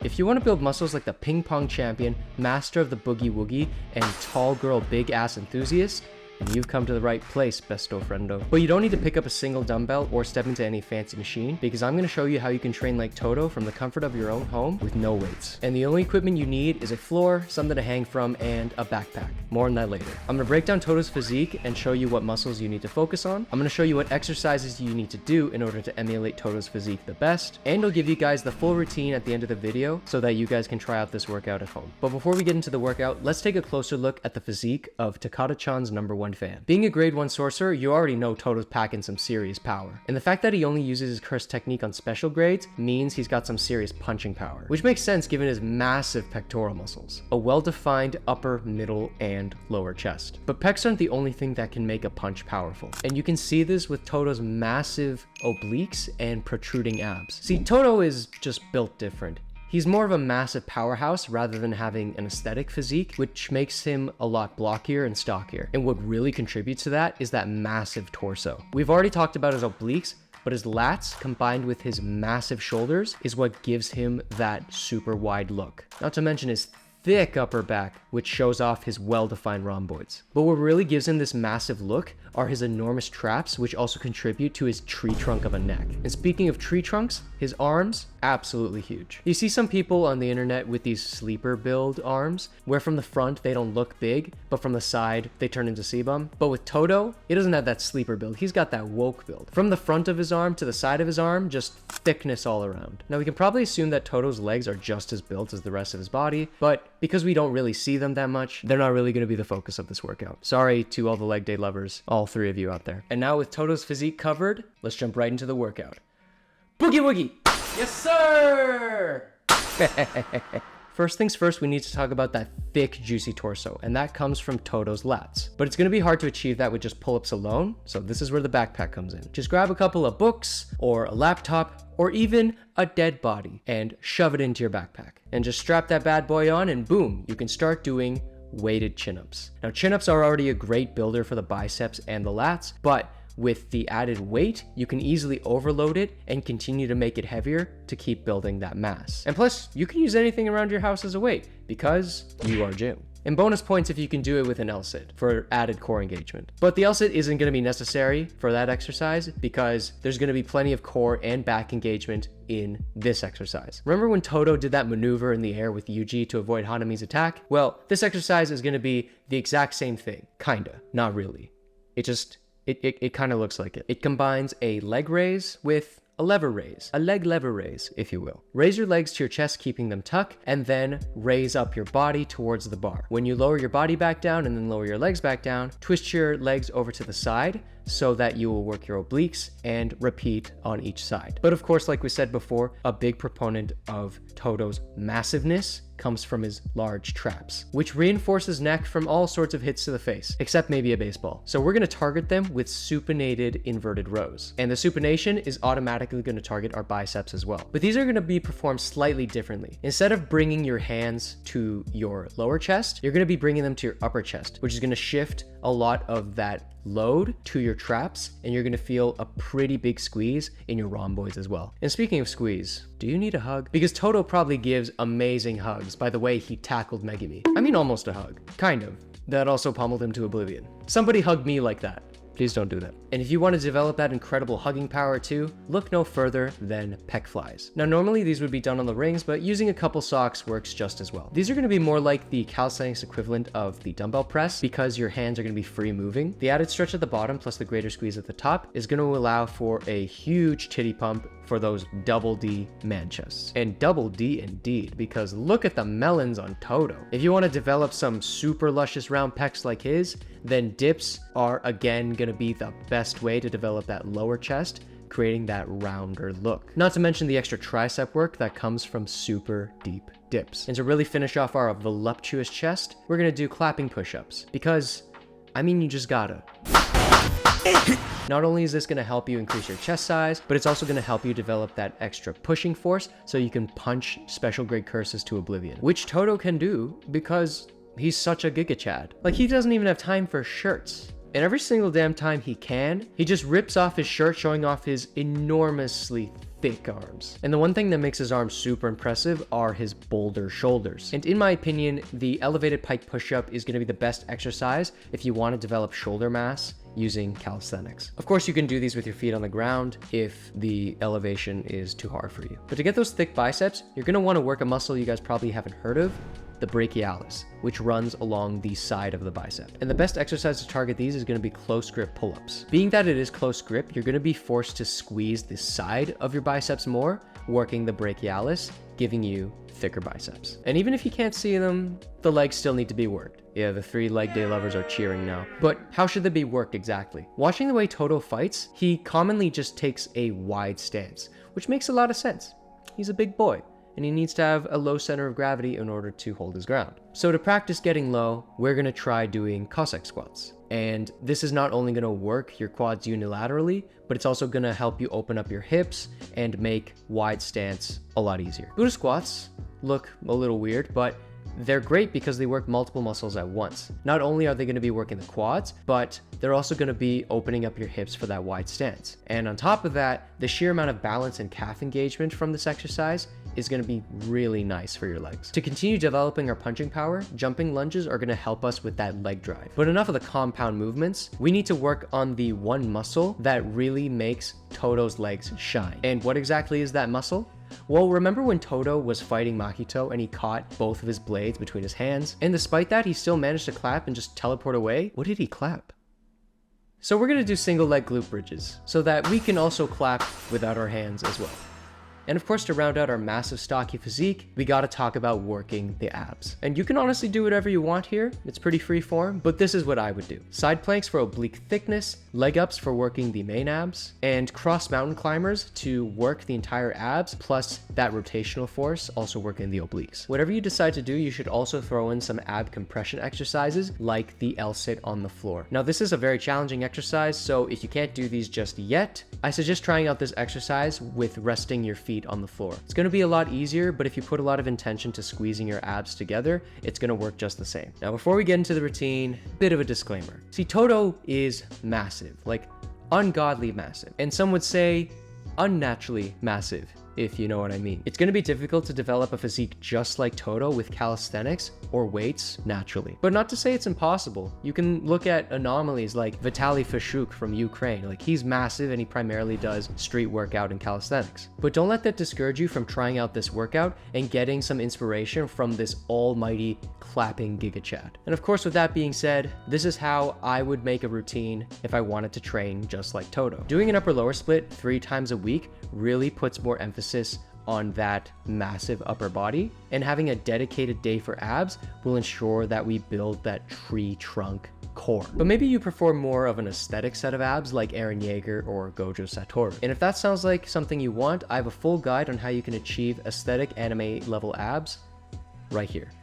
If you want to build muscles like the ping pong champion, master of the boogie woogie, and tall girl big ass enthusiast, and you've come to the right place, besto friendo. But you don't need to pick up a single dumbbell or step into any fancy machine, because I'm going to show you how you can train like Todo from the comfort of your own home with no weights. And the only equipment you need is a floor, something to hang from, and a backpack. More on that later. I'm going to break down Todo's physique and show you what muscles you need to focus on. I'm going to show you what exercises you need to do in order to emulate Todo's physique the best, and I'll give you guys the full routine at the end of the video so that you guys can try out this workout at home. But before we get into the workout, let's take a closer look at the physique of Takada-chan's #1 fan. Being a grade 1 sorcerer, you already know Todo's packing some serious power. And the fact that he only uses his curse technique on special grades means he's got some serious punching power, which makes sense given his massive pectoral muscles, a well-defined upper, middle, and lower chest. But pecs aren't the only thing that can make a punch powerful. And you can see this with Todo's massive obliques and protruding abs. See, Todo is just built different. He's more of a massive powerhouse rather than having an aesthetic physique, which makes him a lot blockier and stockier. And what really contributes to that is that massive torso. We've already talked about his obliques, but his lats combined with his massive shoulders is what gives him that super wide look. Not to mention his thick upper back, which shows off his well-defined rhomboids. But what really gives him this massive look are his enormous traps, which also contribute to his tree trunk of a neck. And speaking of tree trunks, his arms, absolutely huge. You see some people on the internet with these sleeper build arms, where from the front they don't look big, but from the side they turn into sebum. But with Todo, he doesn't have that sleeper build, he's got that woke build. From the front of his arm to the side of his arm, just thickness all around. Now we can probably assume that Todo's legs are just as built as the rest of his body, but because we don't really see them that much, they're not really going to be the focus of this workout. Sorry to all the leg day lovers, all three of you out there. And now with Todo's physique covered, let's jump right into the workout. Boogie woogie! Yes, sir! First things first, we need to talk about that thick, juicy torso, and that comes from Todo's lats. But it's going to be hard to achieve that with just pull-ups alone, so this is where the backpack comes in. Just grab a couple of books, or a laptop, or even a dead body, and shove it into your backpack. And just strap that bad boy on, and boom, you can start doing weighted chin-ups. Now, chin-ups are already a great builder for the biceps and the lats, but with the added weight, you can easily overload it and continue to make it heavier to keep building that mass. And plus, you can use anything around your house as a weight because you are gym. And bonus points if you can do it with an L-sit for added core engagement. But the L-sit isn't going to be necessary for that exercise because there's going to be plenty of core and back engagement in this exercise. Remember when Todo did that maneuver in the air with Yuji to avoid Hanami's attack? Well, this exercise is going to be the exact same thing. Kinda. Not really. It kind of looks like it. It combines a leg raise with a lever raise, a leg lever raise, if you will. Raise your legs to your chest, keeping them tucked, and then raise up your body towards the bar. When you lower your body back down and then lower your legs back down, twist your legs over to the side so that you will work your obliques and repeat on each side. But of course, like we said before, a big proponent of Todo's massiveness comes from his large traps, which reinforce his neck from all sorts of hits to the face, except maybe a baseball. So we're going to target them with supinated inverted rows. And the supination is automatically going to target our biceps as well. But these are going to be performed slightly differently. Instead of bringing your hands to your lower chest, you're going to be bringing them to your upper chest, which is going to shift a lot of that load to your traps, and you're going to feel a pretty big squeeze in your rhomboids as well. And speaking of squeeze, do you need a hug? Because Todo probably gives amazing hugs by the way he tackled Megumi. I mean, almost a hug. Kind of. That also pummeled him to oblivion. Somebody hug me like that. Please don't do that. And if you want to develop that incredible hugging power too, look no further than pec flies. Now, normally these would be done on the rings, but using a couple socks works just as well. These are going to be more like the calisthenics equivalent of the dumbbell press because your hands are going to be free moving. The added stretch at the bottom plus the greater squeeze at the top is going to allow for a huge titty pump for those double D man chests. And double D indeed, because look at the melons on Todo. If you want to develop some super luscious round pecs like his, then dips are again going to be the best way to develop that lower chest, creating that rounder look. Not to mention the extra tricep work that comes from super deep dips. And to really finish off our voluptuous chest, we're going to do clapping push-ups because, I mean, you just gotta. Not only is this going to help you increase your chest size, but it's also going to help you develop that extra pushing force so you can punch special grade curses to oblivion, which Todo can do because he's such a Giga Chad. Like, he doesn't even have time for shirts. And every single damn time he can, he just rips off his shirt, showing off his enormously thick arms. And the one thing that makes his arms super impressive are his boulder shoulders. And in my opinion, the elevated pike push-up is going to be the best exercise if you want to develop shoulder mass using calisthenics. Of course, you can do these with your feet on the ground if the elevation is too hard for you. But to get those thick biceps, you're going to want to work a muscle you guys probably haven't heard of, the brachialis, which runs along the side of the bicep. And the best exercise to target these is going to be close grip pull-ups. Being that it is close grip, you're going to be forced to squeeze the side of your biceps more, working the brachialis, giving you thicker biceps. And even if you can't see them, the legs still need to be worked. Yeah, the 3 leg day lovers are cheering now. But how should they be worked exactly? Watching the way Todo fights, he commonly just takes a wide stance, which makes a lot of sense. He's a big boy, and he needs to have a low center of gravity in order to hold his ground. So to practice getting low, we're gonna try doing Cossack squats. And this is not only gonna work your quads unilaterally, but it's also gonna help you open up your hips and make wide stance a lot easier. Buddha squats look a little weird, but they're great because they work multiple muscles at once. Not only are they going to be working the quads, but they're also going to be opening up your hips for that wide stance. And on top of that, the sheer amount of balance and calf engagement from this exercise is going to be really nice for your legs. To continue developing our punching power, jumping lunges are going to help us with that leg drive. But enough of the compound movements. We need to work on the one muscle that really makes Todo's legs shine. And what exactly is that muscle? Well, remember when Todo was fighting Mahito and he caught both of his blades between his hands? And despite that, he still managed to clap and just teleport away? What did he clap? So we're gonna do single leg glute bridges so that we can also clap without our hands as well. And of course, to round out our massive stocky physique, we gotta talk about working the abs. And you can honestly do whatever you want here. It's pretty free form, but this is what I would do. Side planks for oblique thickness, leg ups for working the main abs, and cross mountain climbers to work the entire abs, plus that rotational force also working the obliques. Whatever you decide to do, you should also throw in some ab compression exercises like the L-sit on the floor. Now, this is a very challenging exercise, so if you can't do these just yet, I suggest trying out this exercise with resting your feet on the floor. It's going to be a lot easier, but if you put a lot of intention to squeezing your abs together, it's going to work just the same. Now, before we get into the routine, bit of a disclaimer. See, Todo is massive, like ungodly massive, and some would say unnaturally massive, if you know what I mean. It's going to be difficult to develop a physique just like Todo with calisthenics or weights naturally. But not to say it's impossible. You can look at anomalies like Vitaly Fashuk from Ukraine. Like, he's massive and he primarily does street workout and calisthenics. But don't let that discourage you from trying out this workout and getting some inspiration from this almighty clapping Giga Chad. And of course, with that being said, this is how I would make a routine if I wanted to train just like Todo. Doing an upper lower split 3 times a week really puts more emphasis on that massive upper body, and having a dedicated day for abs will ensure that we build that tree trunk core. But maybe you prefer more of an aesthetic set of abs like Eren Yeager or Gojo Satoru. And if that sounds like something you want, I have a full guide on how you can achieve aesthetic anime level abs right here.